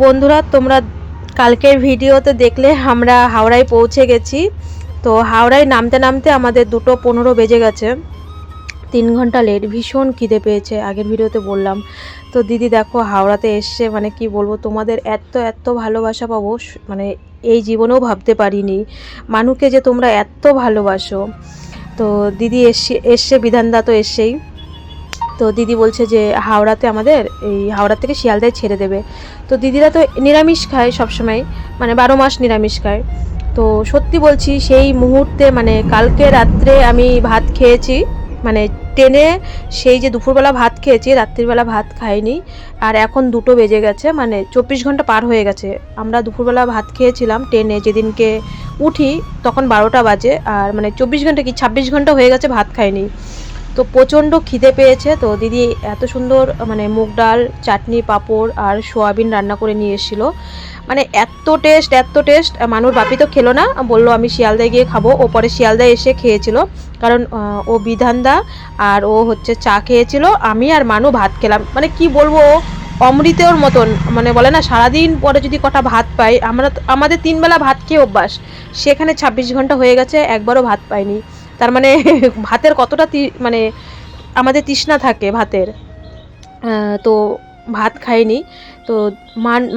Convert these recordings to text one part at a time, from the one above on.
বন্ধুরা, তোমরা কালকের ভিডিওতে দেখলে আমরা হাওড়ায় পৌঁছে গেছি। তো হাওড়ায় নামতে নামতে আমাদের 2:15 বেজে গেছে, 3 ঘন্টা লেট। ভীষণ খিদে পেয়েছে, আগের ভিডিওতে বললাম। তো দিদি দেখো হাওড়াতে এসছে, মানে কি বলবো, তোমাদের এত এত ভালোবাসা পাবো মানে এই জীবনেও ভাবতে পারিনি মানুষকে যে তোমরা এত ভালোবাসো। তো দিদি এসছে বিধানদা তো এসছেই। তো দিদি বলছে যে হাওড়াতে আমাদের এই হাওড়া থেকে শিয়ালদায় ছেড়ে দেবে। তো দিদিরা তো নিরামিষ খায় সবসময়, মানে 12 মাস নিরামিষ খায়। তো সত্যি বলছি, সেই মুহূর্তে মানে কালকে রাত্রে আমি ভাত খেয়েছি, মানে ট্রেনে সেই যে দুপুরবেলা ভাত খেয়েছি, রাত্রিবেলা ভাত খাইনি। আর এখন 2 বেজে গেছে, মানে 24 ঘন্টা পার হয়ে গেছে। আমরা দুপুরবেলা ভাত খেয়েছিলাম ট্রেনে, যেদিনকে উঠি তখন 12টা বাজে, আর মানে 24 ঘন্টা কি 26 ঘন্টা হয়ে গেছে ভাত খাইনি। তো প্রচণ্ড খিদে পেয়েছে। তো দিদি এত সুন্দর মানে মুগ ডাল, চাটনি, পাঁপড় আর সোয়াবিন রান্না করে নিয়ে এসেছিলো। মানে এত টেস্ট। মানুর বাপি তো খেলো না, বললো আমি শিয়ালদায় গিয়ে খাবো। ও পরে শিয়ালদায় এসে খেয়েছিল, কারণ ও বিধানদা আর ও হচ্ছে চা খেয়েছিল, আমি আর মানু ভাত খেলাম। মানে কি বলবো, অমৃতের মতন, মানে বলে না সারাদিন পরে যদি কটা ভাত পাই। আমাদের 3 বেলা ভাত খেয়ে অভ্যাস, সেখানে 26 ঘন্টা হয়ে গেছে একবারও ভাত পাইনি। তার মানে ভাতের কতটা মানে আমাদের তৃষ্ণা থাকে ভাতের। তো ভাত খাইনি। তো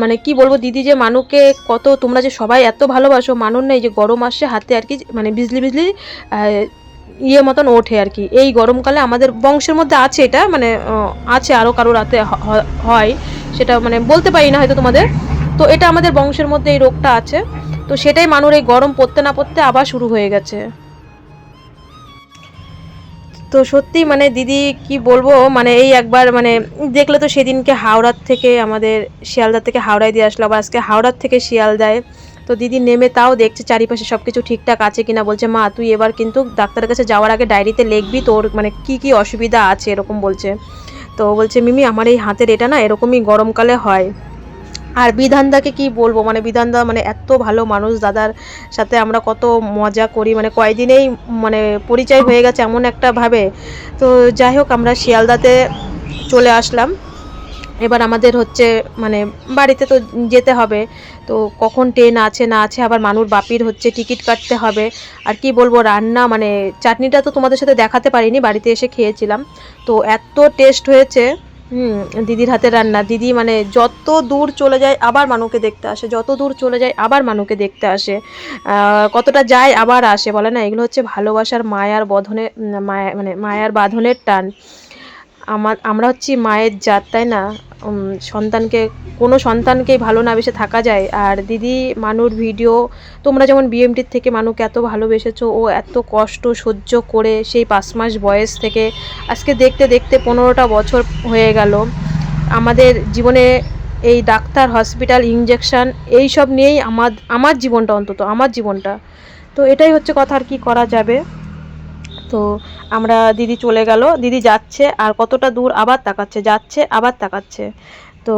মানে কি বলবো, দিদি যে মানুকে কত, তোমরা যে সবাই এত ভালোবাসো, মানুন না এই যে গরম আসে হাতে আর কি, মানে বিজলি ইয়ে মতন ওঠে আর কি। এই গরমকালে আমাদের বংশের মধ্যে আছে এটা, মানে আছে আরও কারো রাতে হয়, সেটা মানে বলতে পারি না হয়তো তোমাদের। তো এটা আমাদের বংশের মধ্যে এই রোগটা আছে। তো সেটাই মানুর এই গরম পড়তে না পড়তে আবার শুরু হয়ে গেছে। তো সত্যি মানে দিদি কি বলবো, মানে এই একবার মানে দেখলে তো সেদিনকে হাওড়ার থেকে আমাদের শিয়ালদা থেকে হাওড়ায় দিয়ে আসলো, আবার আজকে হাওড়ার থেকে শিয়ালদায়। তো দিদি নেমে তাও দেখছে চারিপাশে সব কিছু ঠিকঠাক আছে কিনা। বলছে মা তুই এবার কিন্তু ডাক্তারের কাছে যাওয়ার আগে ডায়েরিতে লিখবি তোর মানে কি অসুবিধা আছে, এরকম বলছে। তো বলছে মিমি আমার এই হাতের এটা না এরকমই গরমকালে হয়। আর বিধানদাকে কি বলবো, মানে বিধানদা মানে এত ভালো মানুষ, দাদার সাথে আমরা কত মজা করি, মানে কয়দিনেই মানে পরিচয় হয়ে গেছে এমন একটা ভাবে। তো যাই হোক, আমরা শিয়ালদাতে চলে আসলাম। এবার আমাদের হচ্ছে মানে বাড়িতে তো যেতে হবে। তো কখন ট্রেন আছে না আছে, আবার মানুর বাপির হচ্ছে টিকিট কাটতে হবে। আর কি বলবো, রান্না মানে চাটনিটা তো তোমাদের সাথে দেখাতে পারিনি, বাড়িতে এসে খেয়েছিলাম। তো এত টেস্ট হয়েছে দিদির হাতের রান্না। দিদি মানে যত দূর চলে যায় আবার মানুকে দেখতে আসে, যত দূর চলে যায় আবার মানুকে দেখতে আসে। কতটা যায় আবার আসে, বলে না এগুলো হচ্ছে ভালোবাসার মায়ার বধনে, মায়া মানে মায়ার বাঁধনের টান। আমরা হচ্ছি মায়ের জাত, তাই না? সন্তানকে, কোনো সন্তানকেই ভালো না বেসে থাকা যায়। আর দিদি মানুর ভিডিও, তোমরা যেমন বিএমটির থেকে মানুকে এত ভালোবেসেছো, ও এত কষ্ট সহ্য করে সেই 5 মাস বয়স থেকে আজকে দেখতে দেখতে 15টা বছর হয়ে গেল। আমাদের জীবনে এই ডাক্তার, হসপিটাল, ইঞ্জেকশন এই সব নিয়েই আমার জীবনটা, অন্তত আমার জীবনটা। তো এটাই হচ্ছে কথা, আর কি করা যাবে। তো আমরা দিদি চলে গেল, দিদি যাচ্ছে আর কতটা দূর আবার তাকাচ্ছে, যাচ্ছে আবার তাকাচ্ছে। তো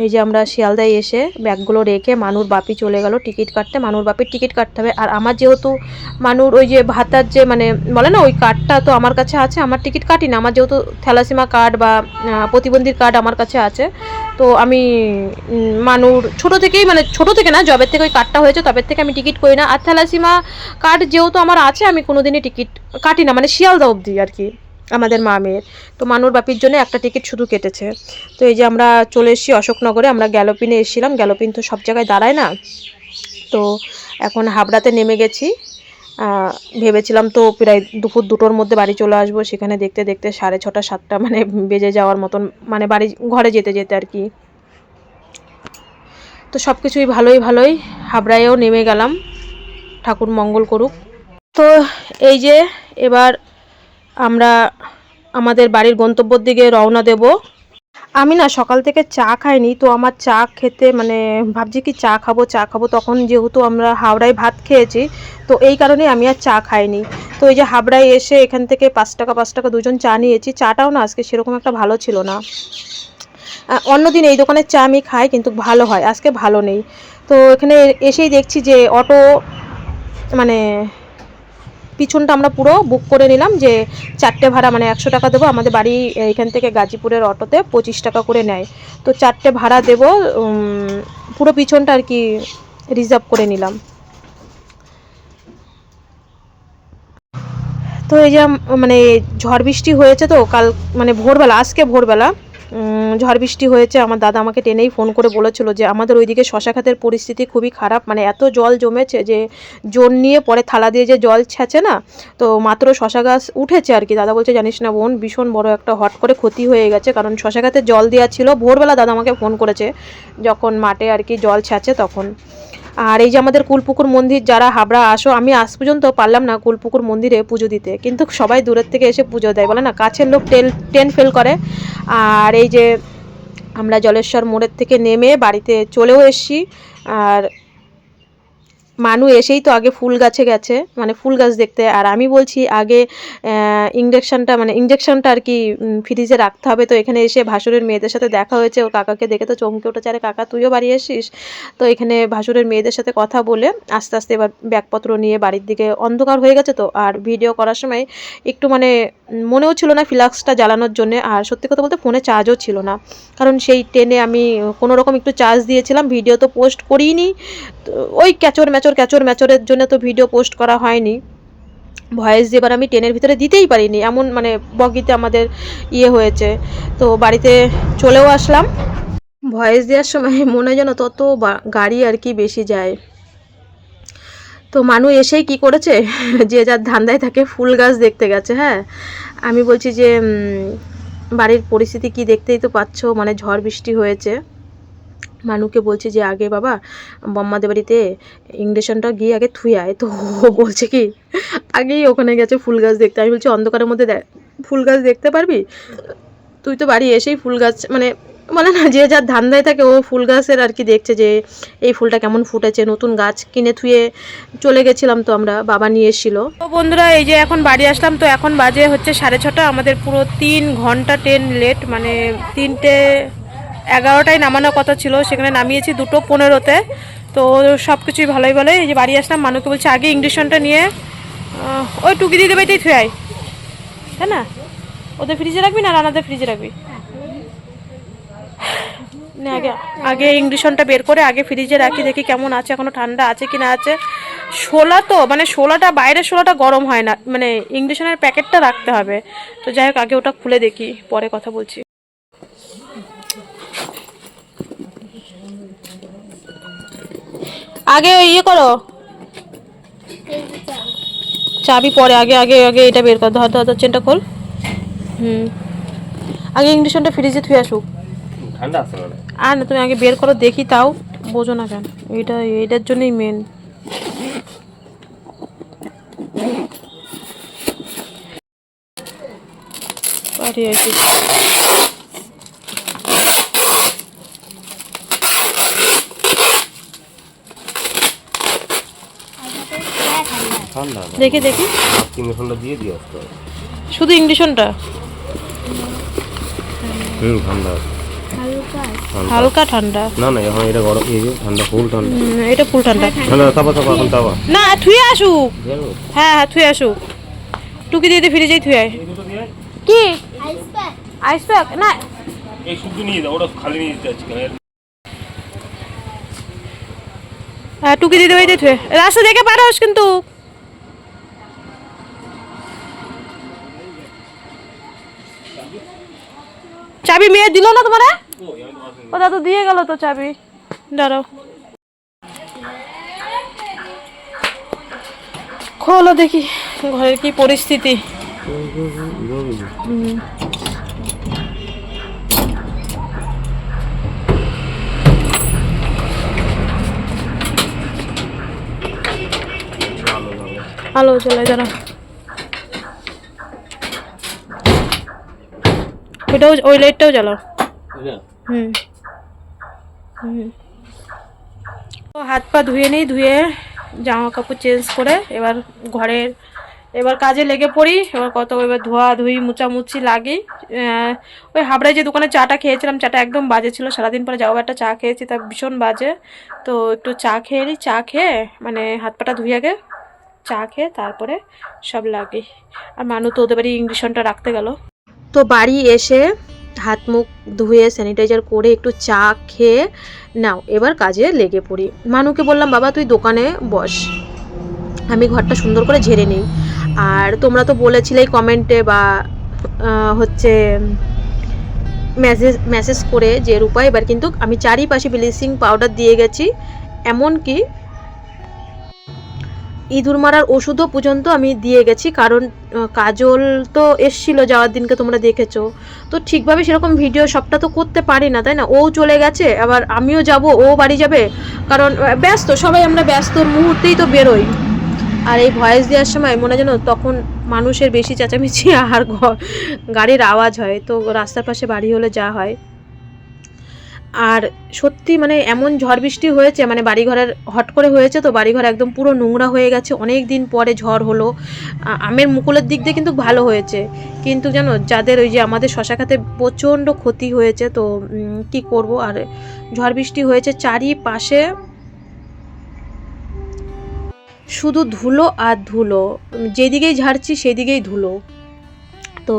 এই যে আমরা শিয়ালদায় এসে ব্যাগগুলো রেখে মানুর বাপি চলে গেল টিকিট কাটতে। মানুর বাপির টিকিট কাটতে হবে, আর আমার যেহেতু মানুর ওই যে ভাতার যে মানে বলে না ওই কার্ডটা তো আমার কাছে আছে, আমার টিকিট কাটি না। আমার যেহেতু থ্যালাসিমা কার্ড বা প্রতিবন্ধীর কার্ড আমার কাছে আছে, তো আমি মানুর ছোটো থেকেই, মানে ছোটো থেকে না, জবের থেকে ওই কার্ডটা হয়েছে তবের থেকে আমি টিকিট করি না। আর থ্যালাসিমা কার্ড যেহেতু আমার আছে, আমি কোনোদিনই টিকিট কাটি না, মানে শিয়ালদা অবধি আর কি আমাদের মা মেয়ের। তো মানুর বাপির জন্য একটা টিকিট শুধু কেটেছে। তো এই যে আমরা চলে এসেছি অশোকনগরে, আমরা গ্যালোপিনে এসেছিলাম, গ্যালোপিন তো সব জায়গায় দাঁড়ায় না। তো এখন হাবড়াতে নেমে গেছি। ভেবেছিলাম তো প্রায় দুপুর 2টোর মধ্যে বাড়ি চলে আসবো, সেখানে দেখতে দেখতে 6:30 7টা মানে বেজে যাওয়ার মতন, মানে বাড়ি ঘরে যেতে যেতে আর কি। তো সব কিছুই ভালোই হাবড়ায়ও নেমে গেলাম, ঠাকুর মঙ্গল করুক। তো এই যে এবার আমরা আমাদের বাড়ির গন্তব্যের দিকে রওনা দেব। আমি না সকাল থেকে চা খাইনি, তো আমার চা খেতে মানে ভাবছি কি চা খাবো, তখন যেহেতু আমরা হাওড়ায় ভাত খেয়েছি, তো এই কারণে আমি আর চা খাইনি। তো এই যে হাবড়ায় এসে এখান থেকে 5 টাকা দুজন চা নিয়েছি। চাটাও না আজকে সেরকম একটা ভালো ছিল না। অন্যদিন এই দোকানের চা আমি খাই, কিন্তু ভালো হয়, আজকে ভালো নেই। তো এখানে এসেই দেখছি যে অটো মানে পিছনটা আমরা পুরো বুক করে নিলাম যে 4টে ভাড়া মানে 100 টাকা দেবো, আমাদের বাড়ি এখান থেকে গাজীপুরের অটোতে 25 টাকা করে নেয়, তো 4টে ভাড়া দেবো, পুরো পিছনটা আর কি রিজার্ভ করে নিলাম। তো এই যে মানে ঝড় বৃষ্টি হয়েছে তো কাল মানে ভোরবেলা, আজকে ভোরবেলা ঝড় বৃষ্টি হয়েছে। আমার দাদা আমাকে টেনেই ফোন করে বলেছিল যে আমাদের ওইদিকে শশা খাতের পরিস্থিতি খুবই খারাপ, মানে এত জল জমেছে যে জোন নিয়ে পরে থালা দিয়ে যে জল ছেঁচে না, তো মাত্র শশা গাছ উঠেছে আর কি। দাদা বলছে জানিস না বোন, ভীষণ বড় একটা হট করে ক্ষতি হয়ে গেছে, কারণ শশা খাতে জল দেওয়া ছিল। ভোরবেলা দাদা আমাকে ফোন করেছে যখন মাঠে আর কি জল ছেঁচে তখন। আর এই যে আমাদের কুলপুকুর মন্দির, যারা হাবড়া আসো, আমি আজ পর্যন্ত পারলাম না কুলপুকুর মন্দিরে পুজো দিতে, কিন্তু সবাই দূরের থেকে এসে পুজো দেয়, বলে না কাছের লোক টেন ফেল করে। আর এই যে আমরা জলেশ্বর মোড়ের থেকে নেমে বাড়িতে চলেও এসেছি, আর মানু এসেই তো আগে ফুল গাছে গেছে, মানে ফুল গাছ দেখতে। আর আমি বলছি আগে ইঞ্জেকশনটা আর কি ফ্রিজে রাখতে হবে। তো এখানে এসে ভাসুরের মেয়েদের সাথে দেখা হয়েছে, ওর কাকাকে দেখে তো চমকে উঠেছে, আরে কাকা তুইও বাড়ি এসিস। তো এখানে ভাসুরের মেয়েদের সাথে কথা বলে আস্তে আস্তে এবার ব্যাগপত্র নিয়ে বাড়ির দিকে, অন্ধকার হয়ে গেছে তো, আর ভিডিও করার সময় একটু মানে মনেও ছিল না ফ্লাক্সটা জ্বালানোর জন্যে, আর সত্যি কথা বলতে ফোনে চার্জও ছিল না, কারণ সেই ট্রেনে আমি কোনো রকম একটু চার্জ দিয়েছিলাম, ভিডিও তো পোস্ট করিনি। তো ওই ক্যাচর ম্যাচরের জন্য তো ভিডিও পোস্ট করা হয়নি। ভয়েস এবার আমি ট্রেনের ভিতরে দিতেই পারিনি, এমন মানে বগিতে আমাদের হয়েছে। তো বাড়িতে চলেও আসলাম। ভয়েস দেওয়ার সময় মনে যেন তত গাড়ি আর কি বেশি যায়। তো মানু এসেই কি করেছে, যে যার ধান্দায় থাকে ফুল গাছ দেখতে গেছে। হ্যাঁ, আমি বলছি যে বাড়ির পরিস্থিতি কি দেখতেই তো পাচ্ছ, মানে ঝড় বৃষ্টি হয়েছে। মানুকে বলছি যে আগে বাবা বম্মাদের বাড়িতে ইংরেশনটা গিয়ে আগে থুয়ে আয়, তো ও বলছে কি আগেই ওখানে গেছে ফুল গাছ দেখতে। আমি বলছি অন্ধকারের মধ্যে ফুল গাছ দেখতে পারবি, তুই তো বাড়ি এসেই ফুল গাছ মানে বলে না যে যার ধান্দায় থাকে, ও ফুল গাছের আর কি দেখছে যে এই ফুলটা কেমন ফুটেছে। নতুন গাছ কিনে থুয়ে চলে গেছিলাম তো আমরা, বাবা নিয়ে এসেছিলো। তো বন্ধুরা এই যে এখন বাড়ি আসলাম, তো এখন বাজে হচ্ছে 6:30, আমাদের পুরো 3 ঘন্টা ট্রেন লেট, মানে 3:11টায় নামানোর কথা ছিল, সেখানে নামিয়েছি 2:15-তে। তো সব কিছুই ভালোই বলে। এই যে বাড়ি আসলাম, মানুকে বলছি আগে ইংরেশনটা নিয়ে ওই টুকি দিতে বাড়িতেই থুয়ে আয়, তাই না? ওদের ফ্রিজে রাখবি না রানাদের ফ্রিজে রাখবি? আগে আগে ইংরেশনটা বের করে আগে ফ্রিজে রাখি, দেখি কেমন আছে, এখনো ঠান্ডা আছে কি না আছে। শোলা তো মানে শোলাটা, বাইরের শোলাটা গরম হয় না, মানে ইংরেশনের প্যাকেটটা রাখতে হবে। তো যাই হোক আগে ওটা খুলে দেখি, পরে কথা বলছি। আগে করো, চাবি পরে, আগে আগে আগে এটা বের কর, ধর ধর চেনটা খোল। আগে ইংরেশনটা ফ্রিজে থুয়ে আসুক, ঠান্ডা আছে না। আর না, তুমি আগে বের করো দেখি, তাও বোঝো না কেন, এটার জন্যই মেন। পারি আর কি। দেখি দেখি ইংলিশনটা দিয়ে দিও, শুধু ইংলিশনটা ঠান্ডা, হালকা ঠান্ডা না না, এখন এটা গরম, এই যে ঠান্ডা, ফুল ঠান্ডা, এটা ফুল ঠান্ডা, ঠান্ডা তাপা তাপা এখন তাপা না, থুয়ে আসুক। হ্যাঁ হ্যাঁ থুয়ে আসুক, টুকি দিয়ে ফ্রিজেই থুয়ে আয়। কি আইস প্যাক না, এই শুধু নিয়ে দাও, ওটা খালি নিয়ে যাচ্ছি। হ্যাঁ টুকি দিতে বাড়িতে থুয়ে, রাস্তা দেখে পাঠাস কিন্তু। চাবি মেয়ে দিল না তোমার? ওটা তো দিয়ে গেল তো চাবি, দাঁড়াও খোলো দেখি ঘরের কি পরিস্থিতি। আলো জ্বালায়, দাঁড়া ওইটাও, ওই লাইটটাও জ্বালাও। হাত পা ধুয়ে নিই, ধুয়ে জামা কাপড় চেঞ্জ করে এবার কাজে লেগে পড়ি। এবার ধোয়া ধুই মুচামুচি লাগি। ওই হাবড়ায় যে দোকানে চাটা খেয়েছিলাম, চাটা একদম বাজে ছিল, সারাদিন পরে যাও একটা চা খেয়েছি, তা ভীষণ বাজে। তো একটু চা খেয়ে নিই, চা খেয়ে মানে হাত পাটা ধুই আগে, চা খেয়ে তারপরে সব লাগে। আর মানু তো ওদের বাড়ি ইঞ্জেকশনটা রাখতে গেল। তো বাড়ি এসে হাত মুখ ধুয়ে স্যানিটাইজার করে একটু চা খেয়ে নাও এবার কাজে লেগে পড়ি। মানুকে বললাম বাবা তুই দোকানে বস, আমি ঘরটা সুন্দর করে ঝেড়ে নিই। আর তোমরা তো বলেছিলেই কমেন্টে বা হচ্ছে মেসেজ করে যে রূপা এবার কিন্তু আমি চারিপাশে ব্লিচিং পাউডার দিয়ে গেছি, এমনকি ইঁদুর মারার ওষুধও পর্যন্ত আমি দিয়ে গেছি। কারণ কাজল তো এসছিল যাওয়ার দিনকে, তোমরা দেখেছো তো ঠিকভাবে সেরকম ভিডিও সবটা তো করতে পারি না, তাই না? ও চলে গেছে, আবার আমিও যাব, ও বাড়ি যাবে, কারণ ব্যস্ত সবাই, আমরা ব্যস্ত মুহূর্তেই তো বেরোই। আর এই ভয়েস দেওয়ার সময় মনে যেন তখন মানুষের বেশি চেঁচামেচি আর গাড়ির আওয়াজ হয়, তো রাস্তার পাশে বাড়ি হলে যা হয়। আর সত্যি মানে এমন ঝড় বৃষ্টি হয়েছে, মানে বাড়িঘরের হট করে হয়েছে, তো বাড়িঘর একদম পুরো নোংরা হয়ে গেছে। অনেক দিন পরে ঝড় হলো। আমের মুকুলের দিক দিয়ে কিন্তু ভালো হয়েছে, কিন্তু জানো যাদের ওই যে আমাদের শশা খাতে প্রচণ্ড ক্ষতি হয়েছে, তো কি করব। আর ঝড় বৃষ্টি হয়েছে চারিপাশে, শুধু ধুলো আর ধুলো, যেদিকেই ঝাড়ছি সেদিকেই ধুলো। তো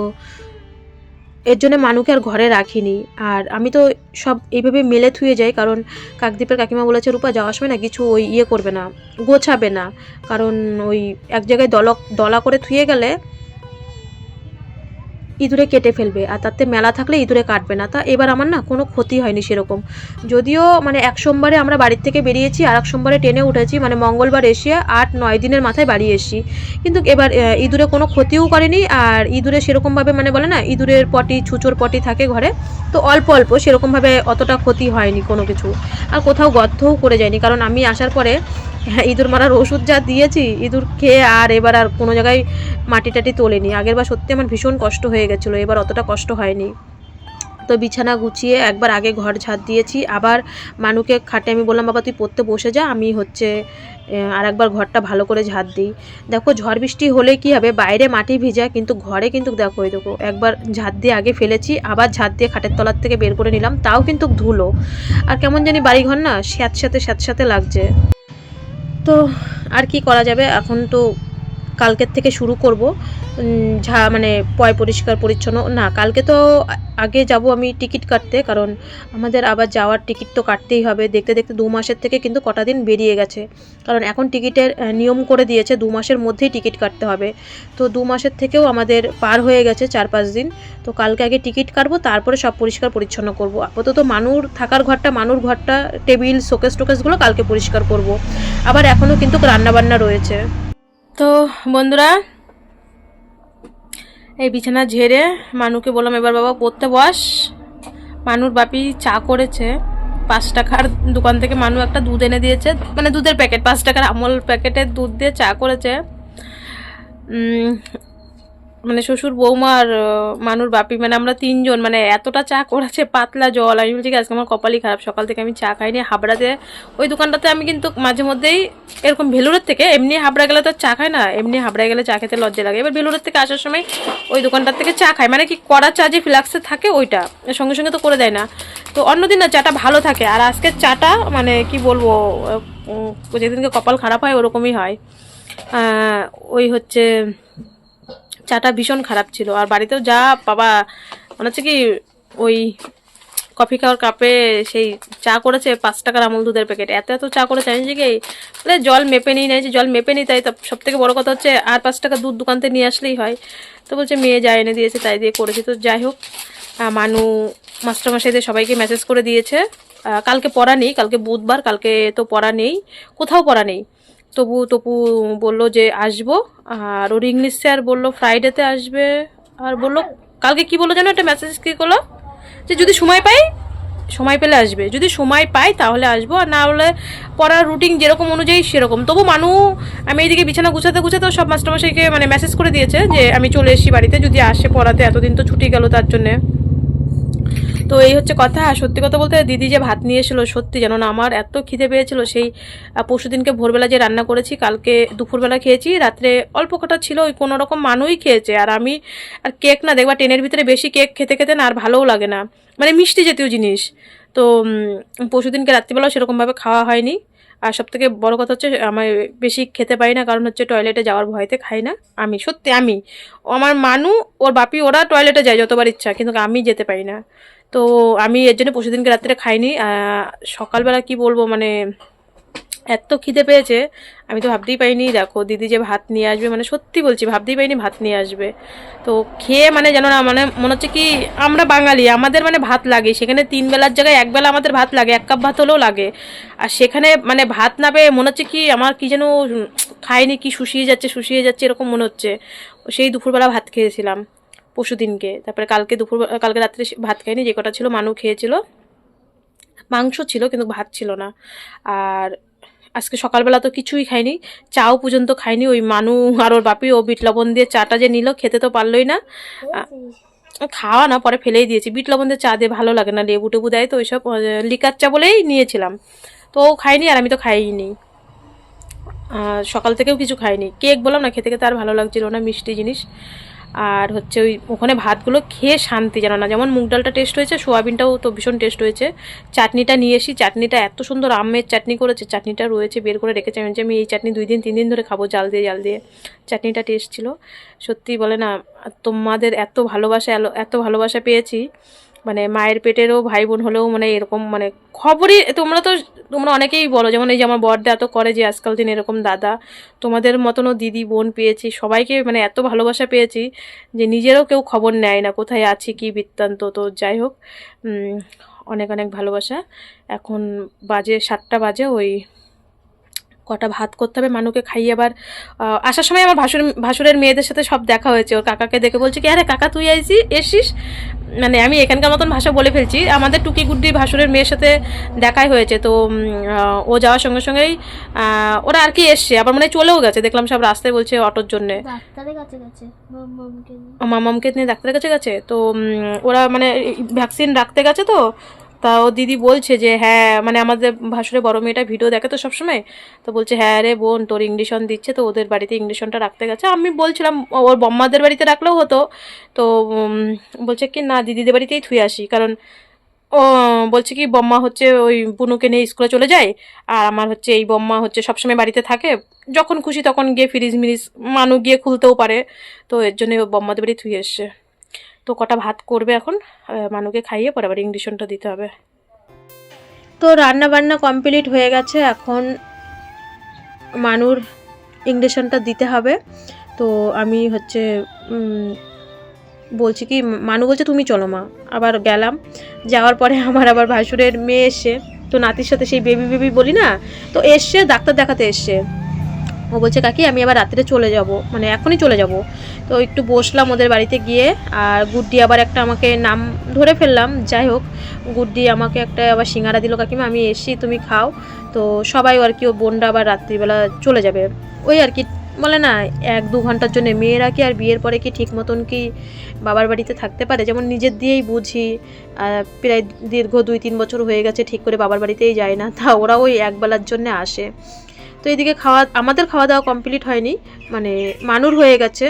এর জন্য মানুকে আর ঘরে রাখিনি। আর আমি তো সব এইভাবে মেলে থুয়ে যাই, কারণ কাকদ্বীপের কাকিমা বলেছে রূপা যাওয়ার সময় না কিছু ওই ইয়ে করবে না, গোছাবে না, কারণ ওই এক জায়গায় দলা করে থুয়ে গেলে ইঁদুরে কেটে ফেলবে, আর তাতে মেলা থাকলে ইঁদুরে কাটবে না। তা এবার আমার না কোনো ক্ষতি হয়নি সেরকম, যদিও মানে এক সোমবারে আমরা বাড়ির থেকে বেরিয়েছি, আর এক সোমবারে ট্রেনে উঠেছি, মানে মঙ্গলবার এসে 8-9 দিনের মাথায় বাড়ি এসেছি, কিন্তু এবার ইঁদুরে কোনো ক্ষতিও করেনি। আর ইঁদুরে সেরকমভাবে মানে বলে না ইঁদুরের পটি ছুঁচোর পটি থাকে ঘরে, তো অল্প অল্প সেরকমভাবে অতটা ক্ষতি হয়নি কোনো কিছু, আর কোথাও গর্তও করে যায়নি। কারণ আমি আসার পরে ইঁদুর মারার ওষুধ যা দিয়েছি, ইঁদুর খেয়ে আর এবার আর কোনো জায়গায় মাটি টাটি তোলেনি। আগেরবার সত্যি আমার ভীষণ কষ্ট হয়ে গেছিলো, এবার অতটা কষ্ট হয়নি। তো বিছানা গুছিয়ে একবার আগে ঘর ঝাড় দিয়েছি, আবার মানুকে খাটে আমি বললাম বাবা তুই পড়তে বসে যা, আমি হচ্ছে আর একবার ঘরটা ভালো করে ঝাড় দিই। দেখো ঝড় বৃষ্টি হলে কি হবে, বাইরে মাটি ভিজা, কিন্তু ঘরে কিন্তু দেখো এই দেখো একবার ঝাড় দিয়ে আগে ফেলেছি, আবার ঝাড় দিয়ে খাটের তলার থেকে বের করে নিলাম, তাও কিন্তু ধুলো। আর কেমন জানি বাড়িঘর না স্যাঁতস্যাঁতে লাগছে। তো আর কি করা যাবে, এখন তো কালকের থেকে শুরু করব মানে পরিষ্কার পরিচ্ছন্ন না। কালকে তো আগে যাব আমি টিকিট কাটতে, কারণ আমাদের আবার যাওয়ার টিকিট তো কাটতেই হবে। দেখতে দেখতে 2 মাসের থেকে কিন্তু কটা দিন বেরিয়ে গেছে, কারণ এখন টিকিটের নিয়ম করে দিয়েছে 2 মাসের মধ্যেই টিকিট কাটতে হবে। তো 2 মাসের থেকেও আমাদের পার হয়ে গেছে 4-5 দিন। তো কালকে আগে টিকিট কাটবো, তারপরে সব পরিষ্কার পরিচ্ছন্ন করব। আপাতত মানুর থাকার ঘরটা, মানুর ঘরটা, টেবিল টোকেসগুলো কালকে পরিষ্কার করব। আবার এখনও কিন্তু রান্নাবান্না রয়েছে। তো বন্ধুরা এই বিছানা ঝেড়ে মানুকে বললাম এবার বাবা পড়তে বস। মানুর বাপি চা করেছে 5 টাকার দোকান থেকে, মানু একটা দুধ এনে দিয়েছে, মানে দুধের প্যাকেট, 5 টাকার আমল প্যাকেটের দুধ দিয়ে চা করেছে। মানে শ্বশুর বৌমা আর মানুর বাপি, মানে আমরা 3 জন, মানে এতটা চা করেছে, পাতলা জল। আমি বলছি আজকে আমার কপালই খারাপ, সকাল থেকে আমি চা খাইনি। হাবড়াতে ওই দোকানটাতে আমি কিন্তু মাঝে মধ্যেই এরকম ভেলুরের থেকে, এমনি হাবড়া গেলে তো চা খাই না, এমনি হাবড়ায় গেলে চা খেতে লজ্জা লাগে, এবার ভেলুরের থেকে আসার সময় ওই দোকানটার থেকে চা খাই, মানে কি কড়া চা যে ফ্লাক্সে থাকে ওইটা, সঙ্গে সঙ্গে তো করে দেয় না। তো অন্যদিন না চাটা ভালো থাকে, আর আজকের চাটা মানে কি বলবো, যেদিনকে কপাল খারাপ হয় ওরকমই হয়। ওই হচ্ছে চাটা ভীষণ খারাপ ছিল। আর বাড়িতেও যা বাবা মনে হচ্ছে কি ওই কফি খাওয়ার কাপে সেই চা করেছে 5 টাকার আমল দুধের প্যাকেট, এত চা করেছে। আমি যে বলে জল মেপে নিই, নাই যে জল মেপে নিই, তাই সব থেকে বড় কথা হচ্ছে আর 5 টাকা দুধ দোকান থেকে নিয়ে আসলেই হয়। তো বলছে মেয়ে যা এনে দিয়েছে তাই দিয়ে করেছি। তো যাই হোক, মানু মাস্টারমশাইদের সবাইকে মেসেজ করে দিয়েছে কালকে পড়া নেই, কালকে বুধবার, কালকে তো পড়া নেই, কোথাও পড়া নেই। তপু বললো যে আসবো, আর ওর ইংলিশ স্যার বললো ফ্রাইডেতে আসবে, আর বললো কালকে কি বললো যেন একটা মেসেজ কি করলো যে যদি সময় পেলে আসবে, যদি সময় পাই তাহলে আসবো, আর না হলে পড়ার রুটিন যেরকম অনুযায়ী সেরকম। তবু মানু আমি এইদিকে বিছানা গুছাতে সব মাস্টারমশাইকে মানে মেসেজ করে দিয়েছে যে আমি চলে এসেছি বাড়িতে, যদি আসে পড়াতে, এতদিন তো ছুটি গেল তার জন্যে। তো এই হচ্ছে কথা। আর সত্যি কথা বলতে দিদি যে ভাত নিয়ে এসেছিলো, সত্যি জানো না আমার এত খিদে পেয়েছিল, সেই পরশু দিনকে ভোরবেলা যে রান্না করেছি, কালকে দুপুরবেলা খেয়েছি, রাত্রে অল্প কটা ছিল, ওই কোনো রকম মানুই খেয়েছে। আর আমি আর কেক না, দেখবা ট্রেনের ভিতরে বেশি কেক খেতে খেতে না আর ভালোও লাগে না, মানে মিষ্টি জাতীয় জিনিস। তো পরশু দিনকে রাত্রিবেলাও সেরকমভাবে খাওয়া হয়নি। আর সবথেকে বড় কথা হচ্ছে আমি বেশি খেতে পারি না, কারণ হচ্ছে টয়লেটে যাওয়ার ভয়তে খাই না আমি, সত্যি আমি। আমার মানু ওর বাপি ওরা টয়লেটে যায় যতবার ইচ্ছা, কিন্তু আমি যেতে পারি না। তো আমি এর জন্য পরশুদিনকে রাত্রে খাইনি। সকালবেলা কি বলবো, মানে এত খিদে পেয়েছে, আমি তো ভাবতেই পারিনি। দেখো দিদি যে ভাত নিয়ে আসবে, মানে সত্যি বলছি ভাবতেই পারিনি ভাত নিয়ে আসবে। তো খেয়ে মানে জানো না, মানে মনে হচ্ছে কি আমরা বাঙালি, আমাদের মানে ভাত লাগে, সেখানে 3 বেলার জায়গায় 1 বেলা আমাদের ভাত লাগে, 1 কাপ ভাত হলেও লাগে। আর সেখানে মানে ভাত না পেয়ে মনে হচ্ছে কি আমার কি যেন খাইনি, কি শুষিয়ে যাচ্ছে এরকম মনে হচ্ছে। সেই দুপুরবেলা ভাত খেয়েছিলাম পরশু দিনকে, তারপরে কালকে রাত্রে ভাত খাইনি, যে কটা ছিল মানু খেয়েছিল, মাংস ছিল কিন্তু ভাত ছিল না। আর আজকে সকালবেলা তো কিছুই খাইনি, চাও পর্যন্ত খাইনি। ওই মানু আর ওর বাপি ও বিট লবণ দিয়ে চাটা যে নিল, খেতে তো পারলোই না। খাওয়া না, পরে ফেলেই দিয়েছি। বিট লবণ দিয়ে চা দিয়ে ভালো লাগে না, লেবু টেবু দেয় তো, ওইসব লিকার চা বলেই নিয়েছিলাম। তো ও খাইনি আর আমি তো খাইনি, সকাল থেকেও কিছু খাইনি। কেক বললাম না, খেতে খেতে আর ভালো লাগছিল না, মিষ্টি জিনিস। আর হচ্ছে ওখানে ভাতগুলো খেয়ে শান্তি জানো না, যেমন মুগ ডালটা টেস্ট হয়েছে, সোয়াবিনটাও তো ভীষণ টেস্ট হয়েছে। চাটনিটা নিয়ে এসি, চাটনিটা এত সুন্দর আমের চাটনি করেছে, চাটনিটা রয়েছে বের করে রেখেছে, আমি এই চাটনি 2 দিন 3 দিন ধরে খাবো, জাল দিয়ে চাটনিটা টেস্ট ছিল। সত্যি বলে না, তোমাদের এত ভালোবাসা পেয়েছি, মানে মায়ের পেটেরও ভাই বোন হলেও মানে এরকম মানে খবরই তোমরা অনেকেই বলো, যেমন এই যে আমার বড়দা এত করে যে আজকাল দিন এরকম দাদা, তোমাদের মতনও দিদি বোন পেয়েছি, সবাইকে মানে এত ভালোবাসা পেয়েছি যে নিজেরও কেউ খবর নেয় না কোথায় আছি কি বৃত্তান্ত। তো যাই হোক, অনেক অনেক ভালোবাসা। এখন বাজে 7টা বাজে, ওই কটা ভাত করতে হবে মানুকে খাইয়ে। আবার আসার সময় আমার ভাসুরের মেয়েদের সাথে সব দেখা হয়েছে, ওর কাকাকে দেখে বলছে কি আরে কাকা তুই এসিস, মানে আমি এখানকার মতন ভাষা বলে ফেলছি। আমাদের টুকি গুড্ডি ভাসুরের মেয়ের সাথে দেখাই হয়েছে। তো ও যাওয়ার সঙ্গে সঙ্গেই ওরা আর কি এসছে, আবার মানে চলেও গেছে, দেখলাম সব রাস্তায় বলছে অটোর জন্যে, মামামকে নিয়ে ডাক্তারের কাছে গেছে। তো ওরা মানে ভ্যাকসিন রাখতে গেছে। তো তা ও দিদি বলছে যে হ্যাঁ, মানে আমাদের ভাসুরের বড় মেয়েটা ভিডিও দেখে তো সবসময়, তো বলছে হ্যাঁ রে বোন তোর ইঞ্জেকশন দিচ্ছে, তো ওদের বাড়িতে ইঞ্জেকশনটা রাখতে গেছে। আমি বলছিলাম ওর বম্মাদের বাড়িতে রাখলেও হতো, তো বলছে কি না দিদিদের বাড়িতেই থুয়ে আসি, কারণ ও বলছে কি বম্মা হচ্ছে ওই বুনুকে নিয়ে স্কুলে চলে যায়, আর আমার হচ্ছে এই বম্মা হচ্ছে সবসময় বাড়িতে থাকে, যখন খুশি তখন গিয়ে ফ্রিজ মিরিজ মানু গিয়ে খুলতেও পারে, তো এর জন্য ও বম্মাদের বাড়ি থুয়ে এসছে। তো কটা ভাত করবে এখন, মানুকে খাইয়ে পরে আবার ইঞ্জেকশনটা দিতে হবে। তো রান্না বান্না কমপ্লিট হয়ে গেছে, এখন মানুর ইঞ্জেকশনটা দিতে হবে। তো আমি হচ্ছে বলছি কি মানু বলছে তুমি চলো মা, আবার গেলাম। যাওয়ার পরে আমার আবার ভাসুরের মেয়ে এসছে, তো নাতির সাথে সেই বেবি বলি না, তো এসছে ডাক্তার দেখাতে এসছে। ও বলছে কাকি আমি আবার রাত্রে চলে যাব, মানে এখনই চলে যাব। তো একটু বসলাম ওদের বাড়িতে গিয়ে, আর গুড্ডি আবার একটা আমাকে নাম ধরে ফেললাম, যাই হোক গুড্ডি আমাকে একটা আবার সিঙ্গারা দিল, কাকিমা আমি এসছি তুমি খাও। তো সবাই আর কি, ও বোনটা আবার রাত্রিবেলা চলে যাবে, ওই আর কি বলে না 1-2 ঘন্টার জন্য। মেয়েরা কি আর বিয়ের পরে কি ঠিক মতন কি বাবার বাড়িতে থাকতে পারে? যেমন নিজের দিয়েই বুঝি, প্রায় দীর্ঘ 2-3 বছর হয়ে গেছে ঠিক করে বাবার বাড়িতেই যায় না, তা ওরা ওই একবেলার জন্য আসে। তো এদিকে আমাদের খাওয়া দাওয়া কমপ্লিট হয়নি, মানে মানুর হয়ে গেছে।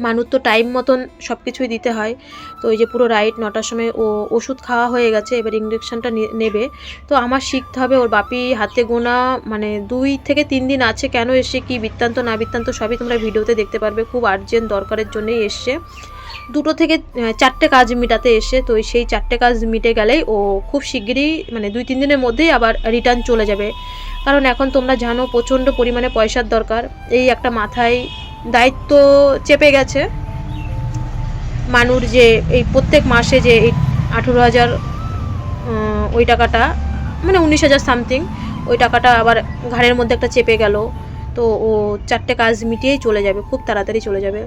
মানুর তো টাইম মতন সব কিছুই দিতে হয়, তো ওই যে পুরো রাইট 9টার সময় ও ওষুধ খাওয়া হয়ে গেছে, এবার ইঞ্জেকশনটা নেবে। তো আমার শিখতে হবে, ওর বাপি হাতে গোনা মানে 2 থেকে 3 দিন আছে, কেন এসে কি বৃত্তান্ত না বৃত্তান্ত সবই তোমরা ভিডিওতে দেখতে পারবে। খুব আর্জেন্ট দরকারের জন্যই এসছে, 2 থেকে 4টে কাজ মিটাতে এসে। তো সেই 4টে কাজ মিটে গেলেই ও খুব শিগগিরই মানে 2-3 দিনের মধ্যেই আবার রিটার্ন চলে যাবে, কারণ এখন তোমরা জানো প্রচণ্ড পরিমাণে পয়সার দরকার। এই একটা মাথায় দায়িত্ব চেপে গেছে মানুর, যে এই প্রত্যেক মাসে যে এই 18,000 ওই টাকাটা মানে 19,000 সামথিং, ওই টাকাটা আবার ঘাড়ের মধ্যে একটা চেপে গেল। তো ও 4টে কাজ মিটিয়েই চলে যাবে, খুব তাড়াতাড়ি চলে যাবে।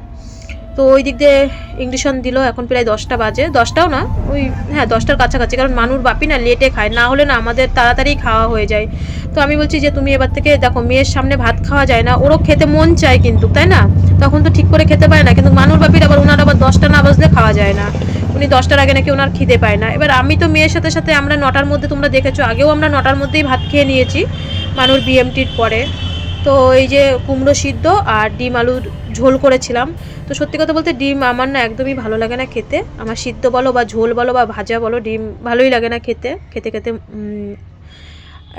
তো ওই দিক দিয়ে ইঞ্জেকশন দিল, এখন প্রায় 10টা বাজে, 10টাও না ওই হ্যাঁ 10টার কাছাকাছি, কারণ মানুর বাপি না লেটে খায়, না হলে না আমাদের তাড়াতাড়ি খাওয়া হয়ে যায়। তো আমি বলছি যে তুমি এবার থেকে দেখো মেয়ের সামনে ভাত খাওয়া যায় না, ওরও খেতে মন চায় কিন্তু তাই না, তখন তো ঠিক করে খেতে পারে না, কিন্তু মানুর বাপির আবার ওনার আবার 10টা না বাজলে খাওয়া যায় না, উনি 10টার আগে নাকি ওনার খিদে পায় না। এবার আমি তো মেয়ের সাথে সাথে আমরা 9টার মধ্যে, তোমরা দেখেছো আগেও আমরা 9টার মধ্যেই ভাত খেয়ে নিয়েছি মানুর বিএমটির পরে। তো এই যে কুমড়ো সিদ্ধ আর ডিম আলুর ঝোল করেছিলাম। তো সত্যি কথা বলতে ডিম আমার না একদমই ভালো লাগে না খেতে, আমার সিদ্ধ বলো বা ঝোল বলো বা ভাজা বলো, ডিম ভালোই লাগে না খেতে খেতে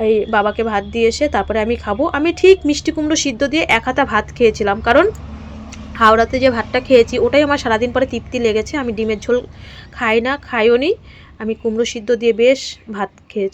এই বাবাকে ভাত দিয়ে এসে তারপরে আমি খাবো। আমি ঠিক মিষ্টি কুমড়ো সিদ্ধ দিয়ে 1 হাতা ভাত খেয়েছিলাম, কারণ হাওড়াতে যে ভাতটা খেয়েছি ওটাই আমার সারাদিন পরে তৃপ্তি লেগেছে। আমি ডিমের ঝোল খাই না, খাইও নি। আমি কুমড়ো সিদ্ধ দিয়ে বেশ ভাত খেয়েছি।